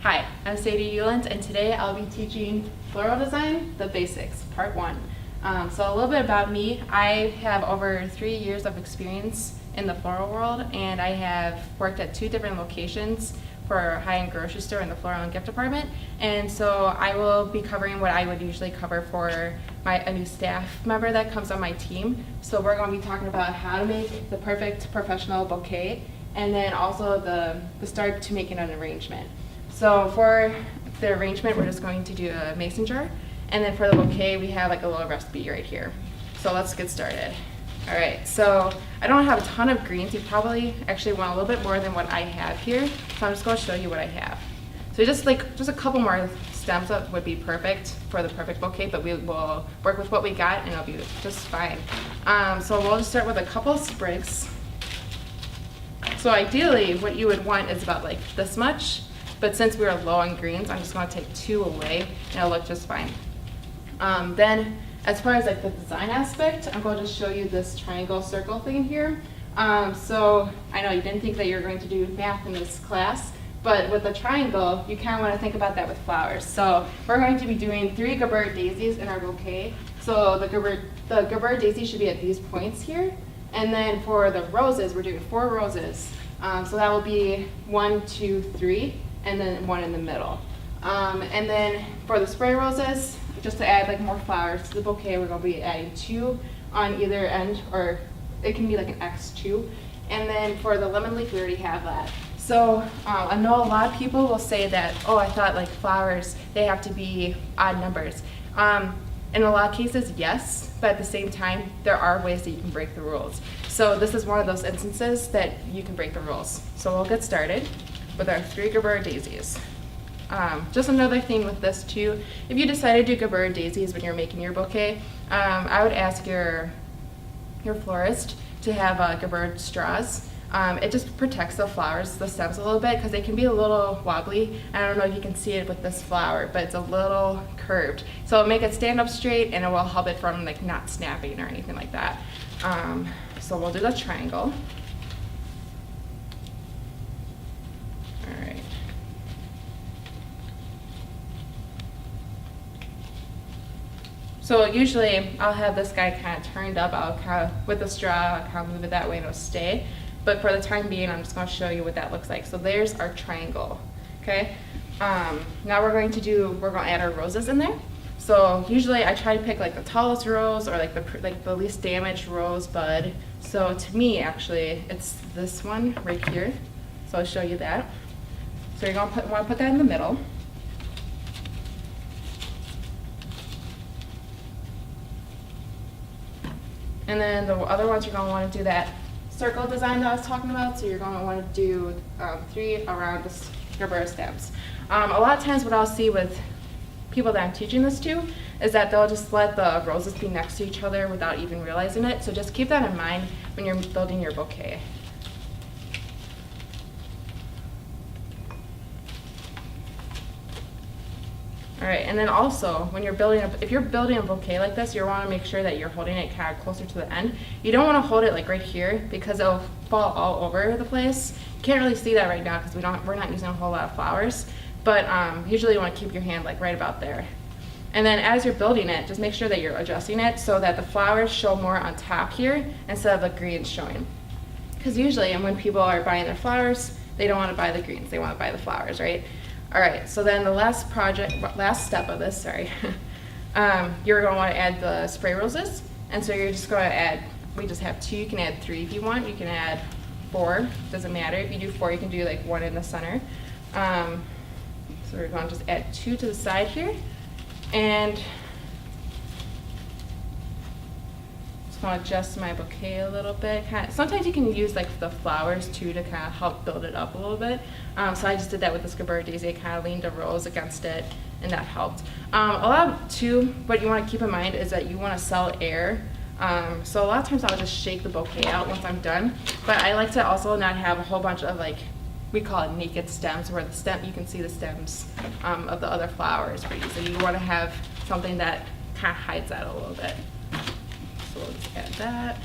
Hi, I'm Sadie Euland, and today I'll be teaching floral design, the basics, part 1. So a little bit about me. I have over 3 years of experience in the floral world, and I have worked at 2 different locations for a high-end grocery store in the floral and gift department. And so I will be covering what I would usually cover for a new staff member that comes on my team. So we're going to be talking about how to make the perfect professional bouquet, and then also the start to making an arrangement. So for the arrangement, we're just going to do a mason jar, and then for the bouquet, we have like a little recipe right here. So let's get started. All right, so I don't have a ton of greens. You probably actually want a little bit more than what I have here. So I'm just going to show you what I have. So just a couple more stems up would be perfect for the perfect bouquet, but we will work with what we got and it'll be just fine. So we'll just start with a couple sprigs. So ideally, what you would want is about like this much. But since we are low on greens, I'm just going to take 2 away, and it'll look just fine. Then, as far as like the design aspect, I'm going to show you this triangle circle thing here. So I know you didn't think that you were going to do math in this class, but with the triangle, you kind of want to think about that with flowers. So we're going to be doing 3 Gerber daisies in our bouquet. So the Gerber daisy should be at these points here. And then for the roses, we're doing 4 roses. So that will be 1, 2, 3. And then 1 in the middle. And then for the spray roses, just to add like more flowers to the bouquet, we're going to be adding 2 on either end, or it can be like an X2. And then for the lemon leaf, we already have that. So I know a lot of people will say that, oh, I thought like flowers, they have to be odd numbers. In a lot of cases, yes, but at the same time, there are ways that you can break the rules. So this is one of those instances that you can break the rules. So we'll get started with our 3 Gerber daisies. Just another thing with this too, if you decide to do Gerber daisies when you're making your bouquet, I would ask your florist to have Gerber straws. It just protects the flowers, the stems a little bit, because they can be a little wobbly. I don't know if you can see it with this flower, but it's a little curved. So it'll make it stand up straight, and it will help it from like not snapping or anything like that. So we'll do the triangle. So usually I'll have this guy kind of turned up. I'll kind of, with the straw, I'll kind of move it that way and it'll stay. But for the time being, I'm just going to show you what that looks like. So there's our triangle, okay? Now we're going to add our roses in there. So usually I try to pick like the tallest rose or like the least damaged rose bud. So to me, actually, it's this one right here. So I'll show you that. So you're going to want to put that in the middle. And then the other ones, you're going to want to do that circle design that I was talking about. So you're going to want to do 3 around the Gerber stems. A lot of times what I'll see with people that I'm teaching this to is that they'll just let the roses be next to each other without even realizing it. So just keep that in mind when you're building your bouquet. All right, and then also when you're if you're building a bouquet like this, you want to make sure that you're holding it kind of closer to the end. You don't want to hold it like right here because it'll fall all over the place. You can't really see that right now because we're not using a whole lot of flowers, but usually you want to keep your hand like right about there. And then as you're building it, just make sure that you're adjusting it so that the flowers show more on top here instead of the greens showing. Because usually, and when people are buying their flowers, they don't want to buy the greens, they want to buy the flowers, right? All right, so then the last step of this, you're going to want to add the spray roses. And so you're just going to add, we just have 2, you can add 3 if you want, you can add 4, doesn't matter. If you do 4, you can do like 1 in the center. So we're going to just add 2 to the side here. And just want to adjust my bouquet a little bit. Sometimes you can use like the flowers too to kind of help build it up a little bit. So I just did that with this Gerber daisy. I kind of leaned a rose against it, and that helped. A lot too, what you want to keep in mind is that you want to sell air. So a lot of times I'll just shake the bouquet out once I'm done. But I like to also not have a whole bunch of like, we call it naked stems, where you can see the stems of the other flowers pretty easily. You want to have something that kind of hides that a little bit. So we'll just add that.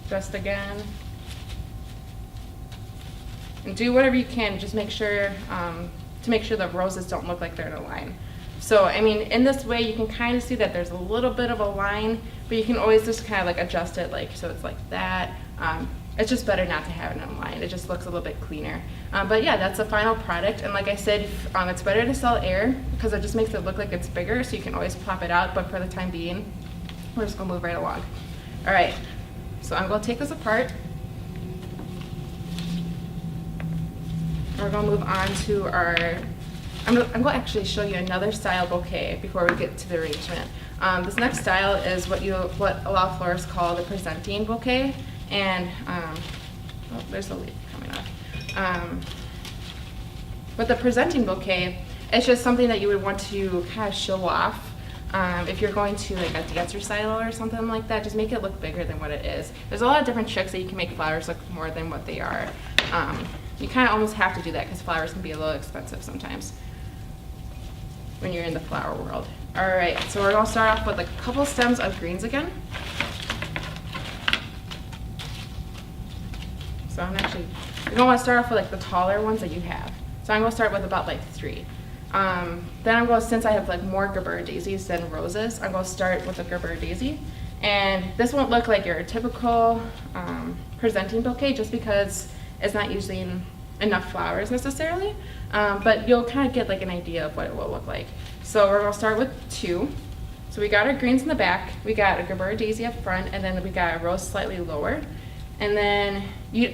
Just again. And do whatever you can, just make sure to make sure the roses don't look like they're in a line. So, I mean, in this way you can kind of see that there's a little bit of a line, but you can always just kind of like adjust it, like so it's like that. It's just better not to have it in a line. It just looks a little bit cleaner. But yeah, that's the final product. And like I said, it's better to sell air because it just makes it look like it's bigger, so you can always pop it out. But for the time being, we're just gonna move right along. All right, so I'm gonna take this apart. We're gonna move on to our, I'm gonna actually show you another style bouquet before we get to the arrangement. This next style is what a lot of florists call the presenting bouquet. And, oh, there's a leaf coming up. But the presenting bouquet, it's just something that you would want to kind of show off. If you're going to like a dance recital or something like that, just make it look bigger than what it is. There's a lot of different tricks that you can make flowers look more than what they are. You kind of almost have to do that because flowers can be a little expensive sometimes when you're in the flower world. All right, so we're gonna start off with a couple stems of greens again. So you're gonna wanna start off with like the taller ones that you have. So I'm gonna start with about like 3. Then I'm going, since I have like more Gerber daisies than roses, I'm gonna start with a Gerber daisy. And this won't look like your typical presenting bouquet just because it's not using enough flowers necessarily, but you'll kind of get like an idea of what it will look like. So we're gonna start with 2. So we got our greens in the back, we got a Gerber daisy up front, and then we got a rose slightly lower. And then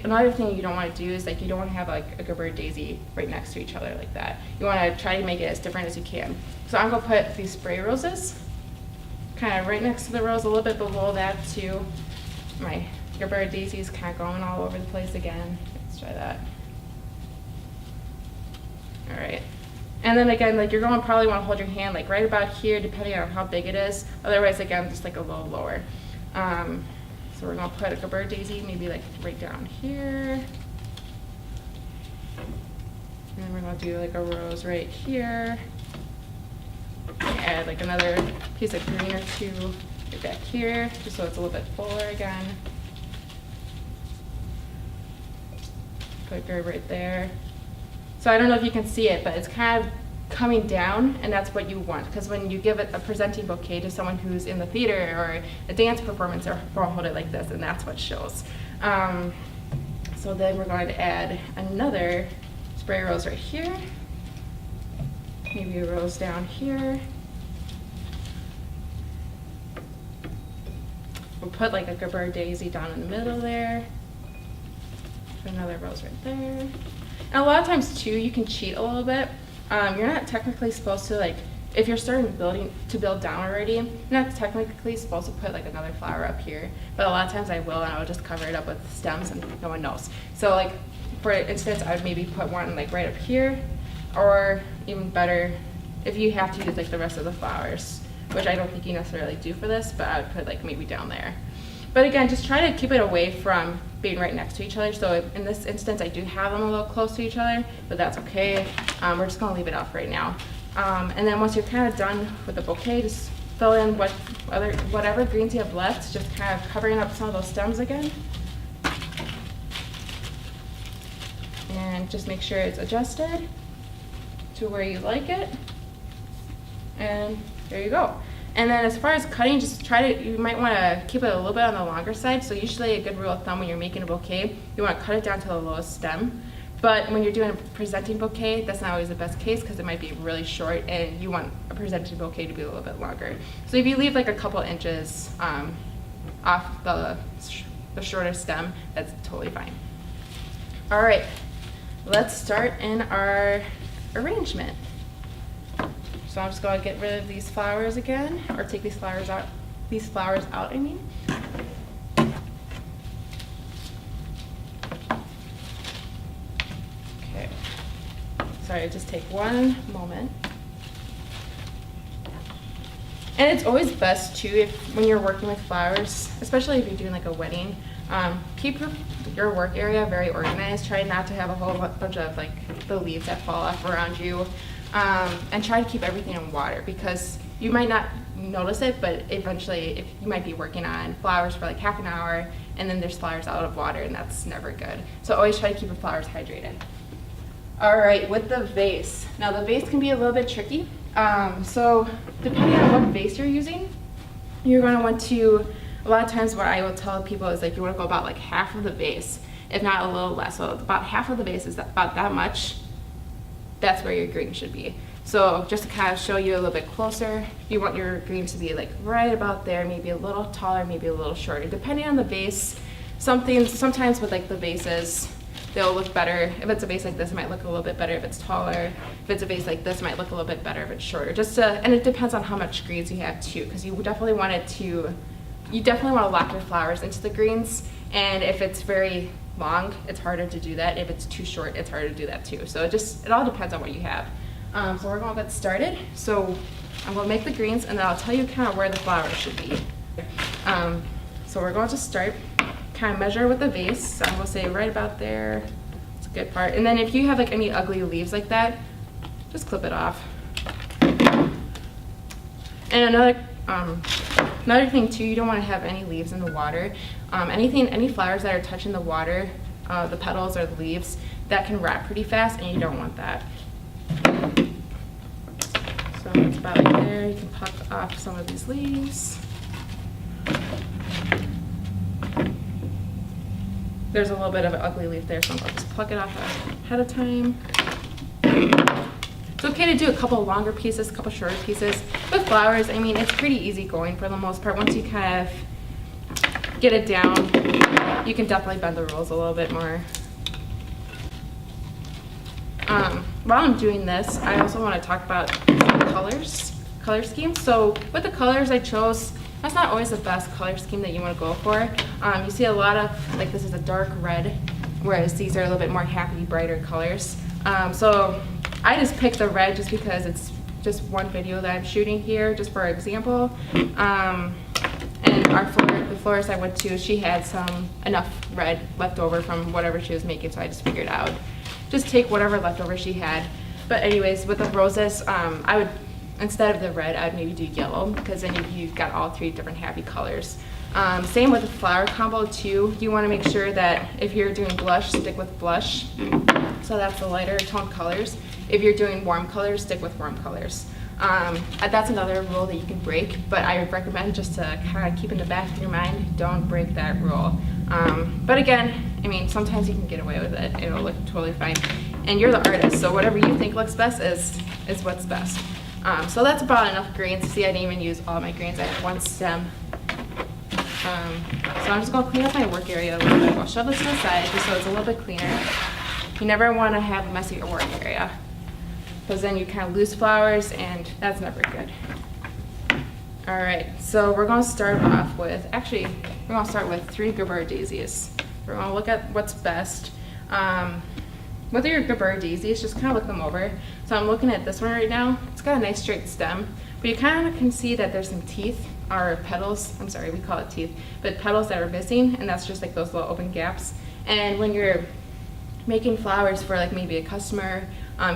another thing you don't want to do is like you don't want to have like a Gerber daisy right next to each other like that. You want to try to make it as different as you can. So I'm going to put these spray roses kind of right next to the rose, a little bit below that too. My Gerber daisy is kind of going all over the place again. Let's try that. All right. And then again, like you're going to probably want to hold your hand like right about here depending on how big it is. Otherwise, again, just like a little lower. So we're going to put a Gerber daisy maybe like right down here. And then we're going to do like a rose right here. Add like another piece of green or 2 right back here, just so it's a little bit fuller again. Put a Gerber right there. So I don't know if you can see it, but it's kind of coming down, and that's what you want, because when you give it a presenting bouquet to someone who's in the theater or a dance performance, or hold it like this, and that's what shows. So then we're going to add another spray rose right here, maybe a rose down here. We'll put like a Gerber daisy down in the middle there. Put another rose right there. And a lot of times too, you can cheat a little bit. You're not technically supposed to, like, if you're starting to build down already, you're not technically supposed to put like another flower up here, but a lot of times I will, and I will just cover it up with stems and no one knows. So like, for instance, I would maybe put one like right up here, or even better, if you have to use like the rest of the flowers, which I don't think you necessarily do for this, but I would put like maybe down there. But again, just try to keep it away from being right next to each other. So in this instance, I do have them a little close to each other, but that's okay. We're just gonna leave it off right now. And then once you're kind of done with the bouquet, just fill in whatever greens you have left, just kind of covering up some of those stems again. And just make sure it's adjusted to where you like it. And there you go. And then as far as cutting, just you might want to keep it a little bit on the longer side. So usually a good rule of thumb when you're making a bouquet, you want to cut it down to the lowest stem. But when you're doing a presenting bouquet, that's not always the best case because it might be really short and you want a presenting bouquet to be a little bit longer. So if you leave like a couple inches off the shorter stem, that's totally fine. All right, let's start in our arrangement. So I'm just going to get rid of these flowers again, or take these flowers out. I mean. Okay. Sorry, just take one moment. And it's always best too, when you're working with flowers, especially if you're doing like a wedding, keep your work area very organized. Try not to have a whole bunch of like the leaves that fall off around you. And try to keep everything in water, because you might not notice it, but eventually if you might be working on flowers for like half an hour and then there's flowers out of water, and that's never good. So always try to keep your flowers hydrated. All right, with the vase. Now the vase can be a little bit tricky. So depending on what vase you're using, you're going to want to, a lot of times what I will tell people is like you want to go about like half of the vase, if not a little less. So about half of the vase is about that much. That's where your green should be. So just to kind of show you a little bit closer, you want your green to be like right about there, maybe a little taller, maybe a little shorter, depending on the vase. Sometimes with like the vases, they'll look better. If it's a vase like this, it might look a little bit better if it's taller. If it's a vase like this, it might look a little bit better if it's shorter. And it depends on how much greens you have too, because you definitely want to lock your flowers into the greens. And if it's very long, it's harder to do that. If it's too short, it's harder to do that too. So it all depends on what you have. So we're going to get started. So I'm going to make the greens, and then I'll tell you kind of where the flowers should be. So we're going to start, kind of measure with the vase. So I'm going to say right about there. It's a good part. And then if you have like any ugly leaves like that, just clip it off. And another thing too, you don't want to have any leaves in the water. Any flowers that are touching the water, the petals or the leaves, that can rot pretty fast, and you don't want that. So it's about like there. You can pluck off some of these leaves. There's a little bit of an ugly leaf there, so I'll just pluck it off ahead of time. It's okay to do a couple longer pieces, a couple shorter pieces. With flowers, I mean, it's pretty easy going for the most part. Once you kind of get it down, you can definitely bend the rules a little bit more. While I'm doing this, I also want to talk about color schemes. So with the colors I chose, that's not always the best color scheme that you want to go for. You see a lot of, like this is a dark red, whereas these are a little bit more happy, brighter colors. So I just picked the red just because it's just one video that I'm shooting here, just for example. And the florist I went to, she had enough red left over from whatever she was making, so I just figured I would just take whatever leftover she had. But anyways, with the roses, I would, instead of the red, I would maybe do yellow, because then you've got all three different happy colors. Same with the flower combo too. You want to make sure that if you're doing blush, stick with blush. So that's the lighter tone colors. If you're doing warm colors, stick with warm colors. That's another rule that you can break, but I would recommend just to kind of keep in the back of your mind, don't break that rule. But again, I mean, sometimes you can get away with it. It'll look totally fine. And you're the artist, so whatever you think looks best is what's best. So that's about enough greens. See, I didn't even use all my greens. I have one stem. So I'm just going to clean up my work area a little bit. I'll shove this to the side just so it's a little bit cleaner. You never want to have a messy work area, because then you kind of lose flowers, and that's never good. All right, so we're going to start off with, we're going to start with 3 Gerber daisies. We're going to look at what's best. With your Gerber daisies, just kind of look them over. So I'm looking at this one right now. It's got a nice straight stem, but you kind of can see that there's some teeth, or petals, I'm sorry, we call it teeth, but petals that are missing, and that's just like those little open gaps. And when you're making flowers for like maybe a customer,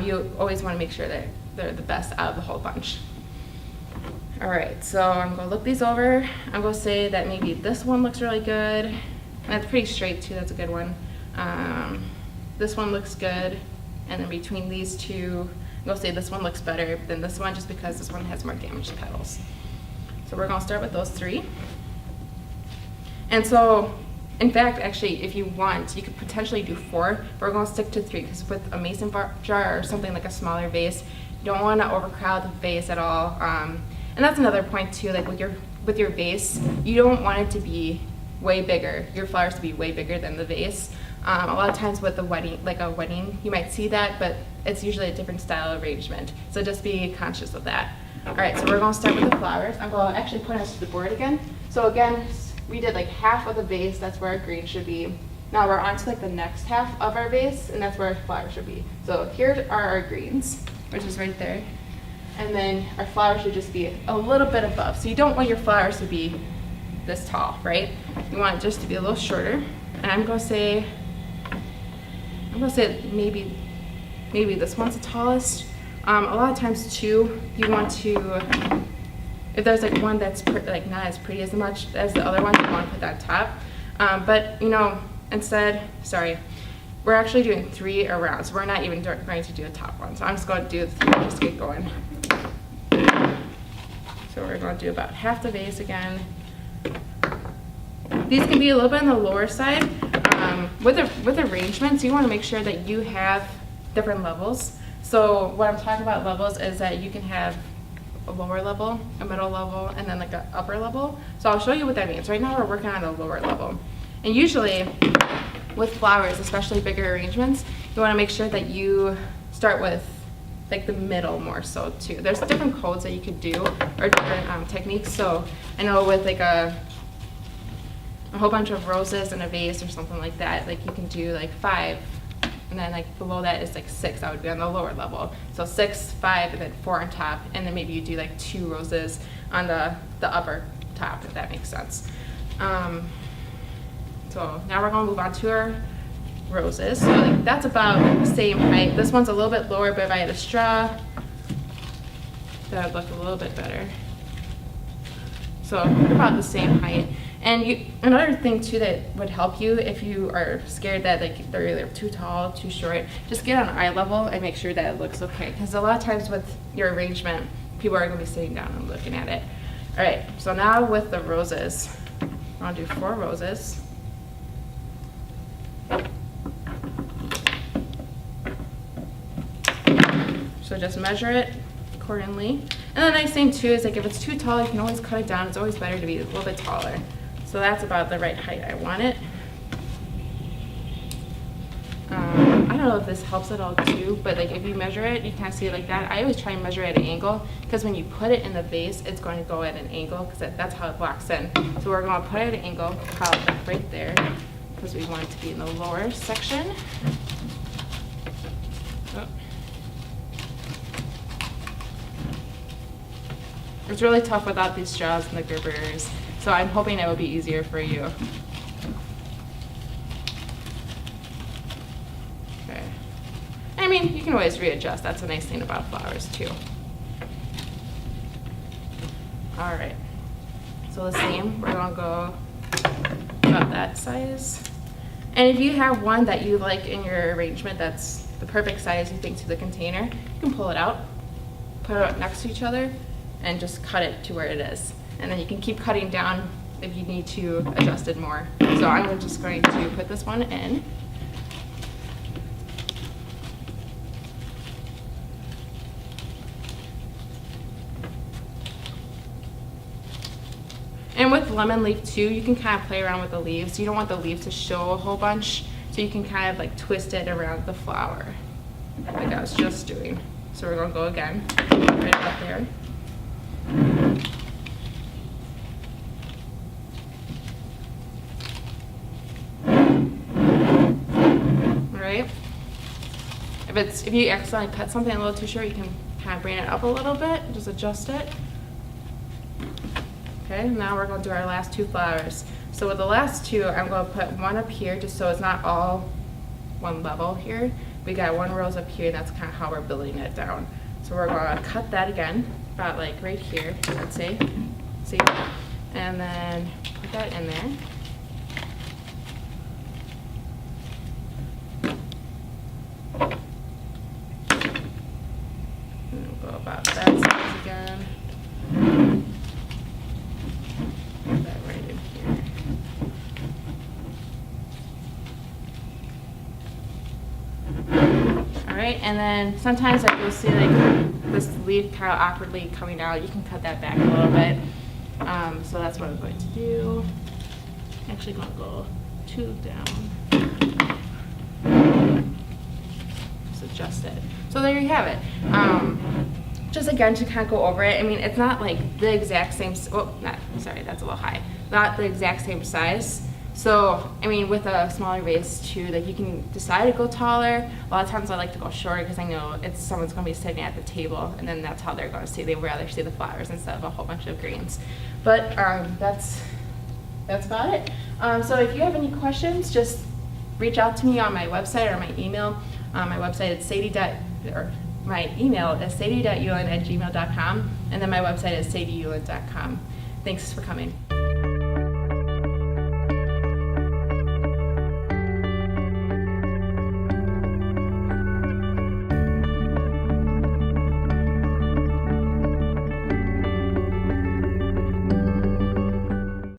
you always want to make sure that they're the best out of the whole bunch. All right, so I'm going to look these over. I'm going to say that maybe this one looks really good. And that's pretty straight too, that's a good one. This one looks good. And then between these two, I'm going to say this one looks better than this one, just because this one has more damaged petals. So we're going to start with those 3. And so, in fact, actually, if you want, you could potentially do 4, but we're going to stick to 3, because with a mason jar or something like a smaller vase, you don't want to overcrowd the vase at all. And that's another point too, like with your vase, you don't want it to be way bigger, your flowers to be way bigger than the vase. A lot of times with a wedding, you might see that, but it's usually a different style arrangement. So just be conscious of that. All right, so we're going to start with the flowers. I'm going to actually put us to the board again. So again, we did like half of the vase, that's where our green should be. Now we're on to like the next half of our vase, and that's where our flowers should be. So here are our greens, which is right there. And then our flowers should just be a little bit above. So you don't want your flowers to be this tall, right? You want it just to be a little shorter. And I'm gonna say maybe this one's the tallest. A lot of times too, you want to, if there's like one that's not as pretty as much as the other one, you want to put that top. But instead, we're actually doing 3 around, so we're not even going to do a top one. So I'm just going to do the 3, just get going. So we're going to do about half the vase again. These can be a little bit on the lower side. With arrangements, you want to make sure that you have different levels. So what I'm talking about levels is that you can have a lower level, a middle level, and then like an upper level. So I'll show you what that means. Right now we're working on a lower level. And usually with flowers, especially bigger arrangements, you want to make sure that you start with like the middle more so too. There's different codes that you could do, or different techniques. So I know with like a whole bunch of roses in a vase or something like that, like you can do like 5, and then like below that is like 6. That would be on the lower level. So 6, 5, and then 4 on top, and then maybe you do like 2 roses on the upper top, if that makes sense. So now we're going to move on to our roses. So like that's about the same height. This one's a little bit lower, but if I had a straw, that would look a little bit better. So about the same height. And another thing too that would help you if you are scared that like they're either too tall, too short, just get on eye level and make sure that it looks okay. Because a lot of times with your arrangement, people are going to be sitting down and looking at it. All right, so now with the roses, I'll do 4 roses. So just measure it accordingly. And the nice thing too is like if it's too tall, you can always cut it down. It's always better to be a little bit taller. So that's about the right height I want it. I don't know if this helps at all too, but like if you measure it, you kind of see it like that. I always try and measure at an angle because when you put it in the vase, it's going to go at an angle because that's how it blocks in. So we're going to put it at an angle, probably right there, because we want it to be in the lower section. Oh. It's really tough without these straws and the grippers, so I'm hoping it will be easier for you. Okay. I mean, you can always readjust. That's a nice thing about flowers too. All right. So the same, we're gonna go about that size. And if you have one that you like in your arrangement that's the perfect size you think to the container, you can pull it out, put it up next to each other, and just cut it to where it is. And then you can keep cutting down if you need to adjust it more. So I'm just going to put this one in. And with lemon leaf too, you can kind of play around with the leaves. You don't want the leaves to show a whole bunch, so you can kind of like twist it around the flower, like I was just doing. So we're gonna go again, right about there. Alright. If you accidentally cut something a little too short, you can kind of bring it up a little bit, just adjust it. Okay, now we're going to do our last 2 flowers. So with the last 2, I'm going to put one up here just so it's not all one level here. We got 1 rose up here, and that's kind of how we're building it down. So we're going to cut that again, about like right here, I'd say. See? And then put that in there. And we'll go about that size again. Put that right in here. Alright, and then sometimes like you'll see like this leaf kind of awkwardly coming out. You can cut that back a little bit. So that's what I'm going to do. Actually, I'm going to go 2 down. Just adjust it. So there you have it. Just again to kind of go over it. I mean, it's not like the exact same. Oh, sorry, that's a little high. Not the exact same size. So, I mean, with a smaller vase too, like you can decide to go taller. A lot of times I like to go shorter because I know someone's going to be sitting at the table, and then that's how they're going to see. They would rather see the flowers instead of a whole bunch of greens. But that's about it. So if you have any questions, just reach out to me on my website or my email. My website is my email is sadie.ulen@gmail.com, and then my website is sadieulen.com. Thanks for coming.